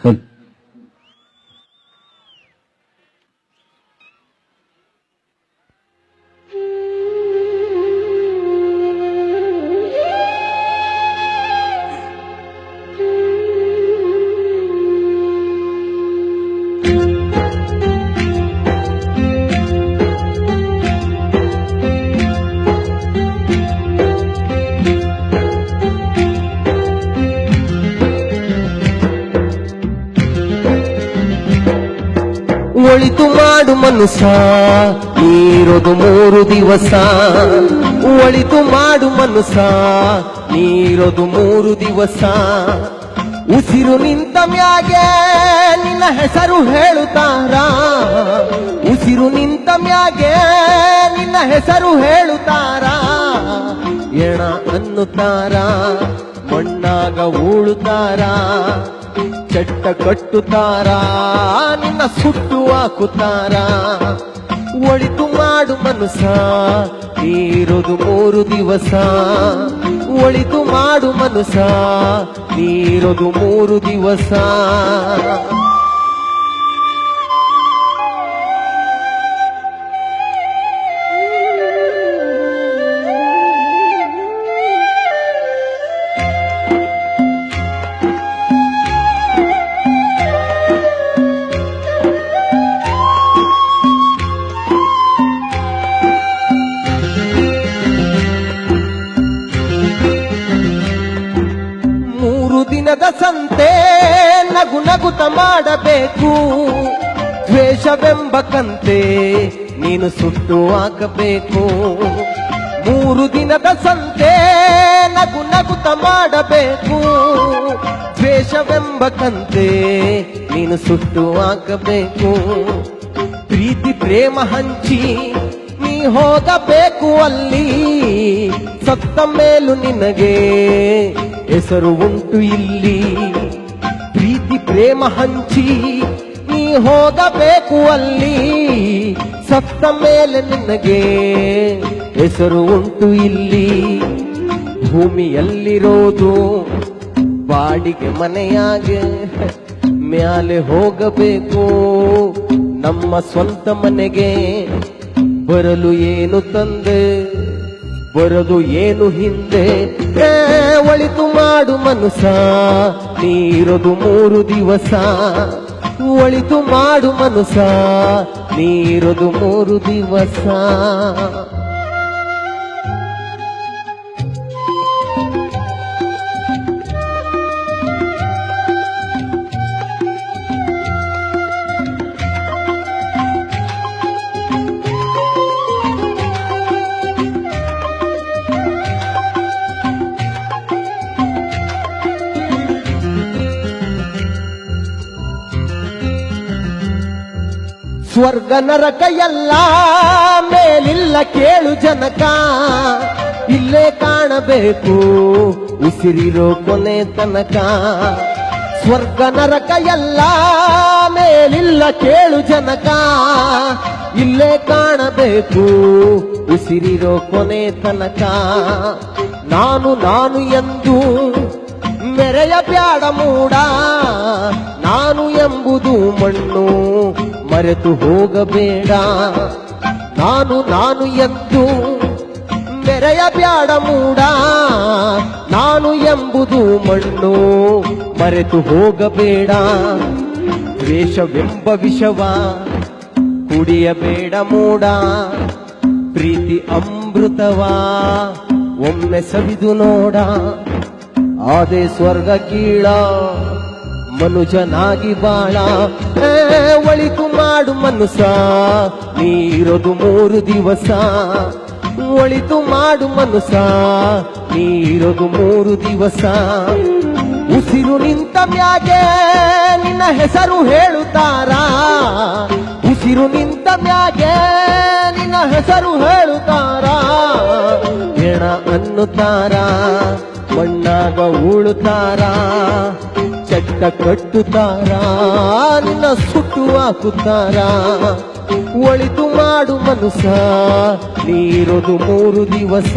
ಒಳಿತು ಮಾಡು ಮನುಷ್ಯ ನೀರೋದು 3 ದಿವಸ. ಒಳಿತು ಮಾಡು ಮನುಷ್ಯ ನೀರೋದು 3 ದಿವಸ. ಉಸಿರು ನಿಂತ ಮ್ಯಾಗೆ ನಿನ್ನ ಹೆಸರು ಹೇಳುತ್ತಾರ. ಉಸಿರು ನಿಂತ ಮ್ಯಾಗೆ ನಿನ್ನ ಹೆಸರು ಹೇಳುತ್ತಾರ. ಎಣ ಅನ್ನುತ್ತಾರ, ಮಣ್ಣಾಗ ಉಳುತ್ತಾರ, ಚಟ್ಟ ಕಟ್ಟುತ್ತಾರ, ನಿನ್ನ ಸುಟ್ಟು ಹಾಕುತ್ತಾರ. ಒಳಿತು ಮಾಡು ಮನುಷ್ಯ ನೀರೋದು 3 ದಿವಸ. ಒಳಿತು ಮಾಡು ಮನುಷ್ಯ ನೀರೋದು 3 ದಿವಸ. ದಿನದ ಸಂತೆ ನಗು ನಗುತ ಮಾಡಬೇಕು. ದ್ವೇಷವೆಂಬ ಕಂತೆ ನೀನು ಸುಟ್ಟು ಹಾಕಬೇಕು. 3 ದಿನದ ಸಂತೆ ನಗು ನಗುತ ಮಾಡಬೇಕು. ದ್ವೇಷವೆಂಬ ಕಂತೆ ನೀನು ಸುಟ್ಟು ಹಾಕಬೇಕು. ಪ್ರೀತಿ ಪ್ರೇಮ ಹಂಚಿ ನೀ ಹೋಗಬೇಕು ಅಲ್ಲಿ. ಸತ್ತ ಮೇಲೂ ನಿನಗೆ ಹೆಸರು ಉಂಟು ಇಲ್ಲಿ. ಪ್ರೀತಿ ಪ್ರೇಮ ಹಂಚಿ ನೀ ಹೋಗಬೇಕು ಅಲ್ಲಿ. ಸತ್ತ ಮೇಲೆ ನಿನಗೆ ಹೆಸರು ಉಂಟು ಇಲ್ಲಿ. ಭೂಮಿಯಲ್ಲಿರೋದು ಬಾಡಿಗೆ ಮನೆಯಾಗೆ, ಮ್ಯಾಲೆ ಹೋಗಬೇಕು ನಮ್ಮ ಸ್ವಂತ ಮನೆಗೆ. ಬರಲು ಏನು ತಂದೆ, ಬರದು ಏನು ಹಿಂದೆ. ಒಳಿತು ಮಾಡು ಮನುಷ್ಯ ನೀರೋದು 3 ದಿವಸ. ಒಳಿತು ಮಾಡು ಮನುಷ್ಯ ನೀರೋದು 3 ದಿವಸ. ಸ್ವರ್ಗ ನರಕ ಎಲ್ಲ ಮೇಲಿಲ್ಲ ಕೇಳು ಜನಕ. ಇಲ್ಲೇ ಕಾಣಬೇಕು ಉಸಿರಿರೋ ಕೊನೆ ತನಕ. ಸ್ವರ್ಗ ನರಕ ಎಲ್ಲ ಮೇಲಿಲ್ಲ ಕೇಳು ಜನಕ. ಇಲ್ಲೇ ಕಾಣಬೇಕು ಉಸಿರಿರೋ ಕೊನೆ ತನಕ. ನಾನು ನಾನು ಎಂದು ಮೆರೆಯ ಬ್ಯಾಡ ಮೂಡ. ನಾನು ಎಂಬುದು ಮಣ್ಣು ಮರೆತು ಹೋಗಬೇಡ. ನಾನು ನಾನು ಎಂದು ಮೆರೆಯ ಬ್ಯಾಡ ಮೂಡ. ನಾನು ಎಂಬುದು ಮಣ್ಣು ಮರೆತು ಹೋಗಬೇಡ. ದ್ವೇಷವೆಂಬ ವಿಷವ ಕುಡಿಯಬೇಡ ಮೂಡ. ಪ್ರೀತಿ ಅಮೃತವಾ ಒಮ್ಮೆ ಸವಿದು ನೋಡ. ಆದೆ ಸ್ವರ್ಗ ಕೀಳ ಮನುಜನಾಗಿ ಬಾಳ. ಒಳಿತು ಮಾಡು ಮನುಷ್ಯ ನೀರೋದು 3 ದಿವಸ. ಒಳಿತು ಮಾಡು ಮನುಷ್ಯ ನೀರೋದು 3 ದಿವಸ. ಉಸಿರು ನಿಂತ ಮ್ಯಾಗೆ ನಿನ್ನ ಹೆಸರು ಹೇಳುತ್ತಾರ. ಉಸಿರು ನಿಂತ ಮ್ಯಾಗೆ ನಿನ್ನ ಹೆಸರು ಹೇಳುತ್ತಾರ. ಎಣ ಅನ್ನುತ್ತಾರ, ಮಣ್ಣಾಗ ಉಳುತ್ತಾರ, ಚಟ್ಟ ಕಟ್ಟುತ್ತಾರ, ನಿನ್ನ ಸುಟ್ಟು ಹಾಕುತ್ತಾರ. ಒಳಿತು ಮಾಡು ಮನುಷ್ಯ ನೀರೋದು 3 ದಿವಸ.